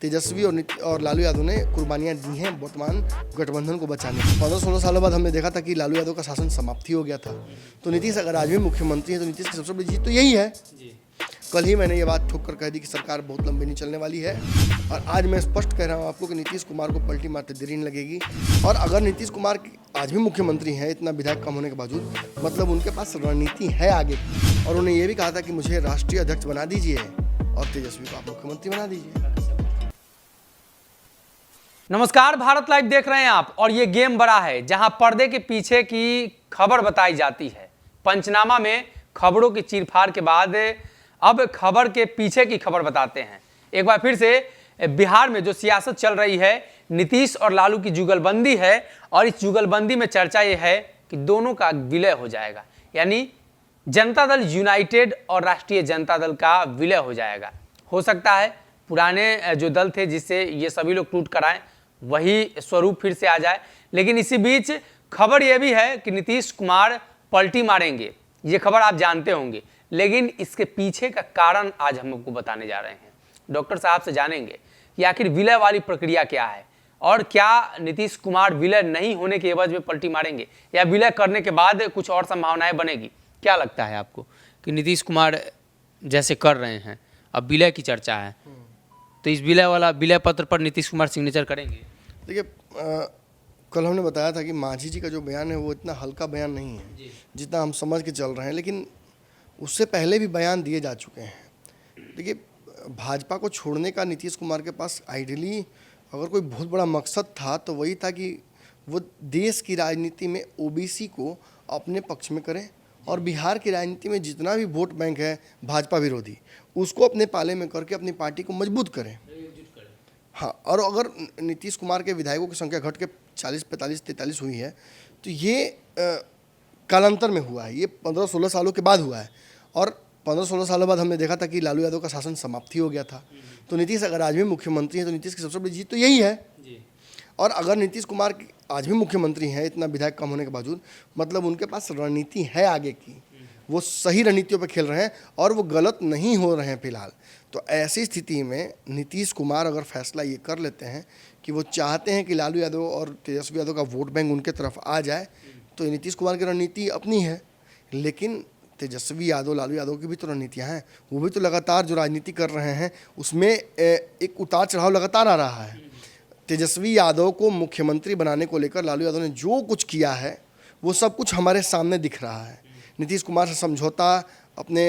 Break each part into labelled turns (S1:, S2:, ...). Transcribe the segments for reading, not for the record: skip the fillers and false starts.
S1: तेजस्वी और लालू यादव ने कुर्बानियां दी हैं वर्तमान गठबंधन को बचाने की। 15-16 सालों बाद हमने देखा था कि लालू यादव का शासन समाप्ति हो गया था। तो नीतीश अगर आज भी मुख्यमंत्री है तो नीतीश की सबसे बड़ी जीत तो यही है। कल ही मैंने ये बात ठोक कर कह दी कि सरकार बहुत लंबी नहीं चलने वाली है, और आज मैं स्पष्ट कह रहा हूँ आपको कि नीतीश कुमार को पलटी मारते देरी नहीं लगेगी। और अगर नीतीश कुमार आज भी मुख्यमंत्री हैं इतना विधायक कम होने के बावजूद, मतलब उनके पास रणनीति है आगे की। और उन्हें ये भी कहा था कि मुझे राष्ट्रीय अध्यक्ष बना दीजिए और तेजस्वी को आप मुख्यमंत्री बना दीजिए।
S2: नमस्कार, भारत लाइव देख रहे हैं आप, और ये गेम बड़ा है जहां पर्दे के पीछे की खबर बताई जाती है। पंचनामा में खबरों की चीरफाड़ के बाद अब खबर के पीछे की खबर बताते हैं। एक बार फिर से बिहार में जो सियासत चल रही है, नीतीश और लालू की जुगलबंदी है, और इस जुगलबंदी में चर्चा ये है कि दोनों का विलय हो जाएगा, यानी जनता दल यूनाइटेड और राष्ट्रीय जनता दल का विलय हो जाएगा। हो सकता है पुराने जो दल थे जिससे ये सभी लोग टूट कर आए वही स्वरूप फिर से आ जाए, लेकिन इसी बीच खबर यह भी है कि नीतीश कुमार पलटी मारेंगे। ये खबर आप जानते होंगे, लेकिन इसके पीछे का कारण आज हम आपको बताने जा रहे हैं। डॉक्टर साहब से जानेंगे कि आखिर विलय वाली प्रक्रिया क्या है, और क्या नीतीश कुमार विलय नहीं होने के एवज में पलटी मारेंगे, या विलय करने के बाद कुछ और संभावनाएं बनेगी। क्या लगता है आपको कि नीतीश कुमार जैसे कर रहे हैं, अब विलय की चर्चा है, तो इस विलय पत्र पर नीतीश कुमार सिग्नेचर करेंगे?
S1: देखिए, कल हमने बताया था कि मांझी जी का जो बयान है वो इतना हल्का बयान नहीं है जितना हम समझ के चल रहे हैं, लेकिन उससे पहले भी बयान दिए जा चुके हैं। देखिए, भाजपा को छोड़ने का नीतीश कुमार के पास आइडियली अगर कोई बहुत बड़ा मकसद था तो वही था कि वो देश की राजनीति में ओबीसी को अपने पक्ष में करें, और बिहार की राजनीति में जितना भी वोट बैंक है भाजपा विरोधी, उसको अपने पाले में करके अपनी पार्टी को मजबूत करें। हाँ, और अगर नीतीश कुमार के विधायकों की संख्या घट के 40, 45, 43 हुई है तो ये कालांतर में हुआ है, ये 15-16 सालों के बाद हुआ है। और 15-16 सालों बाद हमने देखा था कि लालू यादव का शासन समाप्ति हो गया था। तो नीतीश अगर आज भी मुख्यमंत्री है तो नीतीश की सबसे बड़ी जीत तो यही है। और अगर नीतीश कुमार आज भी मुख्यमंत्री हैं इतना विधायक कम होने के बावजूद, मतलब उनके पास रणनीति है आगे की, वो सही रणनीतियों पर खेल रहे हैं और वो गलत नहीं हो रहे हैं फिलहाल। तो ऐसी स्थिति में नीतीश कुमार अगर फैसला ये कर लेते हैं कि वो चाहते हैं कि लालू यादव और तेजस्वी यादव का वोट बैंक उनके तरफ आ जाए, तो नीतीश कुमार की रणनीति अपनी है। लेकिन तेजस्वी यादव, लालू यादव की भी तो रणनीतियाँ हैं, वो भी तो लगातार जो राजनीति कर रहे हैं उसमें एक उतार चढ़ाव लगातार आ रहा है। तेजस्वी यादव को मुख्यमंत्री बनाने को लेकर लालू यादव ने जो कुछ किया है वो सब कुछ हमारे सामने दिख रहा है। नीतीश कुमार से समझौता अपने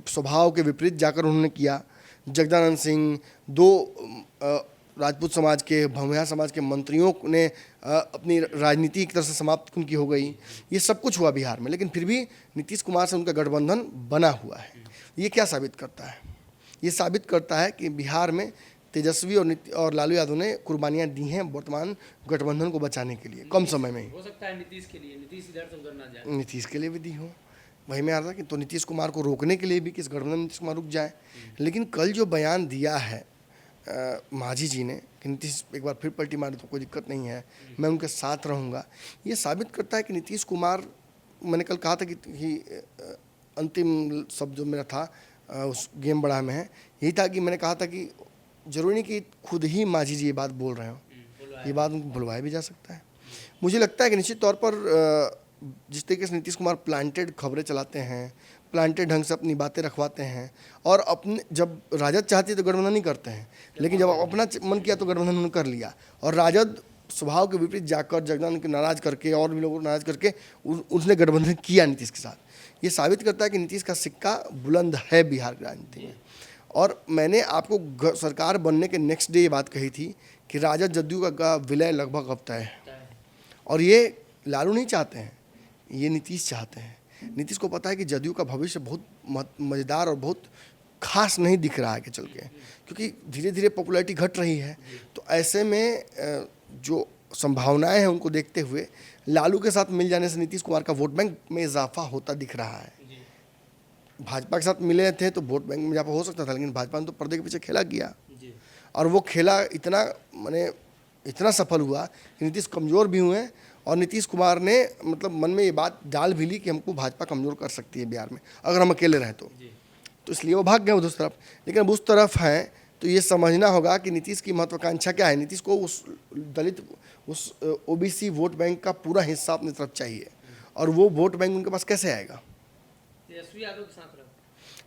S1: स्वभाव के विपरीत जाकर उन्होंने किया। जगदानंद सिंह, 2 राजपूत समाज के, भमैया समाज के मंत्रियों ने अपनी राजनीति एक तरह से समाप्त उनकी हो गई। ये सब कुछ हुआ बिहार में, लेकिन फिर भी नीतीश कुमार से उनका गठबंधन बना हुआ है। ये क्या साबित करता है? ये साबित करता है कि बिहार में तेजस्वी और लालू यादव ने कुर्बानियां दी हैं वर्तमान गठबंधन को बचाने के लिए कम समय में ही।
S2: हो सकता है नीतीश के लिए, नीतीश इधर से उधर ना जाए,
S1: नीतीश के लिए भी दी हो। वही मैं आ रहा था कि तो नीतीश कुमार को रोकने के लिए भी किस गठबंधन में नीतीश कुमार रुक जाए। लेकिन कल जो बयान दिया है मांझी जी ने कि नीतीश एक बार फिर पलटी मारे तो कोई दिक्कत नहीं है, मैं उनके साथ रहूँगा, ये साबित करता है कि नीतीश कुमार, मैंने कल कहा था कि अंतिम शब्द जो मेरा था उस गेम बड़ा में है, यही था कि मैंने कहा था कि जरूरी नहीं कि खुद ही मांझी जी ये बात बोल रहे हो, ये बात उनको बुलवाया भी जा सकता है। मुझे लगता है कि निश्चित तौर पर जिस तरीके से नीतीश कुमार प्लांटेड खबरें चलाते हैं, प्लांटेड ढंग से अपनी बातें रखवाते हैं, और अपने जब राजद चाहती है तो गठबंधन नहीं करते हैं, लेकिन जब अपना मन किया तो गठबंधन उन्होंने कर लिया। और राजद स्वभाव के विपरीत जाकर जगदानंद को नाराज करके और भी लोगों को नाराज करके उसने गठबंधन किया नीतीश के साथ। ये साबित करता है कि नीतीश का सिक्का बुलंद है बिहार की राजनीति में। और मैंने आपको सरकार बनने के नेक्स्ट डे ये बात कही थी कि राजद जदयू का विलय लगभग अब तय है, और ये लालू नहीं चाहते हैं, ये नीतीश चाहते हैं। नीतीश को पता है कि जदयू का भविष्य बहुत मज़ेदार और बहुत खास नहीं दिख रहा है कि चल के, क्योंकि धीरे धीरे पॉपुलैरिटी घट रही है। तो ऐसे में जो संभावनाएं हैं उनको देखते हुए लालू के साथ मिल जाने से नीतीश कुमार का वोट बैंक में इजाफा होता दिख रहा है। भाजपा के साथ मिले थे तो वोट बैंक में इजाफा हो सकता था, लेकिन भाजपा ने तो पर्दे के पीछे खेला किया, और वो खेला इतना सफल हुआ कि नीतीश कमज़ोर भी हुए, और नीतीश कुमार ने मतलब मन में ये बात डाल भी ली कि हमको भाजपा कमज़ोर कर सकती है बिहार में अगर हम अकेले रहें तो इसलिए वो भाग गए उस तरफ। लेकिन अब उस तरफ हैं तो ये समझना होगा कि नीतीश की महत्वाकांक्षा क्या है। नीतीश को उस दलित, उस ओबीसी वोट बैंक का पूरा हिस्सा अपनी तरफ चाहिए, और वो वोट बैंक उनके पास कैसे आएगा?
S2: तेजस्वी यादव के साथ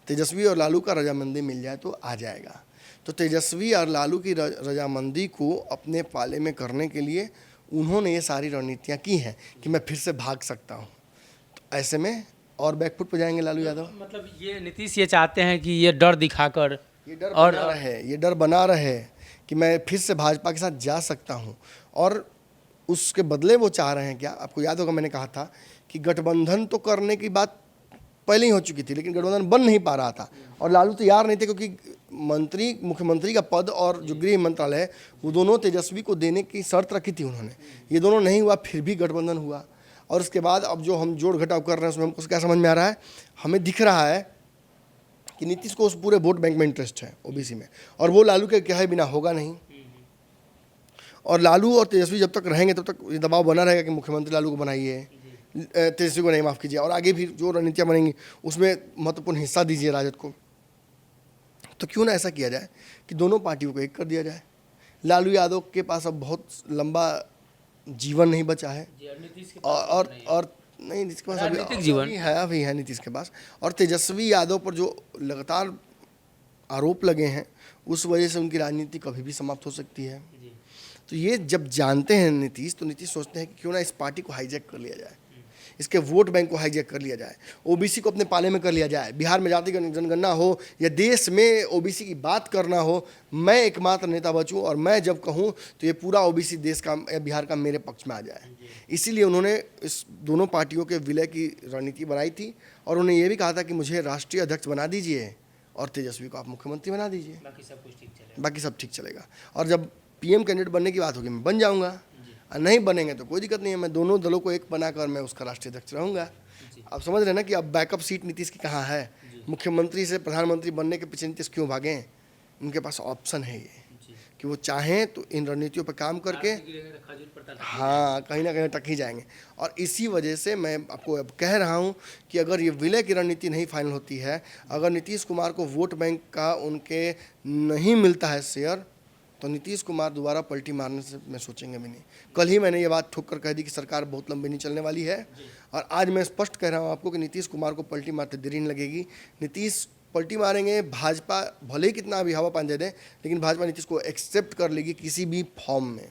S1: तेजस्वी और लालू का रजामंदी मिल जाए तो आ जाएगा। तो तेजस्वी और लालू की रजामंदी को अपने पाले में करने के लिए उन्होंने ये सारी रणनीतियाँ की हैं कि मैं फिर से भाग सकता हूँ। तो ऐसे में और बैकफुट पर जाएंगे लालू यादव।
S2: मतलब ये नीतीश ये चाहते हैं कि ये डर दिखाकर
S1: ये डर बना रहे कि मैं फिर से भाजपा के साथ जा सकता हूं, और उसके बदले वो चाह रहे हैं क्या? आपको याद होगा मैंने कहा था कि गठबंधन तो करने की बात पहले ही हो चुकी थी, लेकिन गठबंधन बन नहीं पा रहा था, और लालू तैयार नहीं थे, क्योंकि मुख्यमंत्री का पद और जो गृह मंत्रालय है वो दोनों तेजस्वी को देने की शर्त रखी थी उन्होंने। ये दोनों नहीं हुआ, फिर भी गठबंधन हुआ। और उसके बाद अब जो हम जोड़ घटाव कर रहे हैं उसमें हमको क्या समझ में आ रहा है? हमें दिख रहा है कि नीतीश को उस पूरे वोट बैंक में इंटरेस्ट है ओबीसी में, और वो लालू के कहे बिना होगा नहीं। और लालू और तेजस्वी जब तक रहेंगे तब तक ये दबाव बना रहेगा कि मुख्यमंत्री लालू को बनाइए, तेजस्वी को नहीं, माफ़ कीजिए, और आगे भी जो रणनीतियाँ बनेंगी उसमें महत्वपूर्ण हिस्सा दीजिए राजद को। तो क्यों ना ऐसा किया जाए कि दोनों पार्टियों को एक कर दिया जाए। लालू यादव के पास अब बहुत लंबा जीवन नहीं बचा है, और नहीं, नीतीश के पास अभी है नीतीश के पास। और तेजस्वी यादव पर जो लगातार आरोप लगे हैं उस वजह से उनकी राजनीति कभी भी समाप्त हो सकती है। तो ये जब जानते हैं नीतीश, तो नीतीश सोचते हैं कि क्यों ना इस पार्टी को हाईजैक कर लिया जाए, इसके वोट बैंक को हाईजैक कर लिया जाए, ओबीसी को अपने पाले में कर लिया जाए। बिहार में जाति जनगणना हो या देश में ओबीसी की बात करना हो, मैं एकमात्र नेता बचूं, और मैं जब कहूं तो ये पूरा ओबीसी देश का या बिहार का मेरे पक्ष में आ जाए। इसीलिए उन्होंने इस दोनों पार्टियों के विलय की रणनीति बनाई थी, और उन्होंने ये भी कहा था कि मुझे राष्ट्रीय अध्यक्ष बना दीजिए और तेजस्वी को आप मुख्यमंत्री बना दीजिए, बाकी सब ठीक चलेगा। और जब पीएम कैंडिडेट बनने की बात होगी मैं बन जाऊँगा, और नहीं बनेंगे तो कोई दिक्कत नहीं है, मैं दोनों दलों को एक बनाकर मैं उसका राष्ट्रीय अध्यक्ष रहूँगा। आप समझ रहे हैं ना कि अब बैकअप सीट नीतीश की कहाँ है? मुख्यमंत्री से प्रधानमंत्री बनने के पीछे नीतीश क्यों भागें? उनके पास ऑप्शन है ये कि वो चाहें तो इन रणनीतियों पर काम करके हाँ कहीं ना कहीं टक ही जाएंगे। और इसी वजह से मैं आपको अब कह रहा हूँ कि अगर ये विलय की रणनीति नहीं फाइनल होती है, अगर नीतीश कुमार को वोट बैंक का उनके नहीं मिलता है शेयर, तो नीतीश कुमार दोबारा पलटी मारने से मैं सोचेंगे भी नहीं। कल ही मैंने ये बात ठोक कर कह दी कि सरकार बहुत लंबी नहीं चलने वाली है, और आज मैं स्पष्ट कह रहा हूँ आपको कि नीतीश कुमार को पलटी मारते देरी नहीं लगेगी। नीतीश पलटी मारेंगे, भाजपा भले ही कितना भी हवा पान दे दे, लेकिन भाजपा नीतीश को एक्सेप्ट कर लेगी किसी भी फॉर्म में।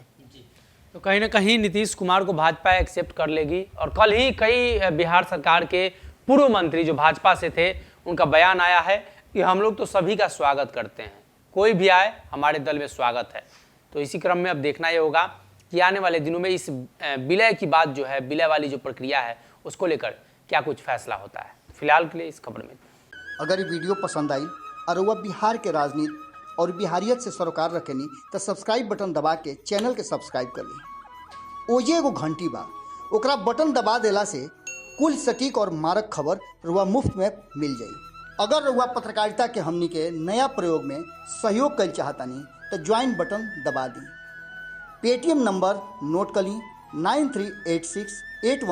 S2: तो कहीं ना कहीं नीतीश कुमार को भाजपा एक्सेप्ट कर लेगी। और कल ही कई बिहार सरकार के पूर्व मंत्री जो भाजपा से थे, उनका बयान आया है कि हम लोग तो सभी का स्वागत करते हैं, कोई भी आए हमारे दल में स्वागत है। तो इसी क्रम में अब देखना ये होगा कि आने वाले दिनों में इस विलय की बात जो है, विलय वाली जो प्रक्रिया है, उसको लेकर क्या कुछ फैसला होता है। फिलहाल के लिए इस खबर में।
S3: अगर ये वीडियो पसंद आई और वह बिहार के राजनीति और बिहारियत से सरोकार रखेनी तो सब्सक्राइब बटन दबा के चैनल के सब्सक्राइब कर ली। ओजे एगो घंटी बा, ओकरा बटन दबा देला से कुल सटीक और मारक खबर रुआ मुफ्त में मिल जाई। अगर रुआ पत्रकारिता के हमनी के नया प्रयोग में सहयोग कर चाहतानी तो ज्वाइन बटन दबा दी। पेटीएम नंबर नोट कर ली 938681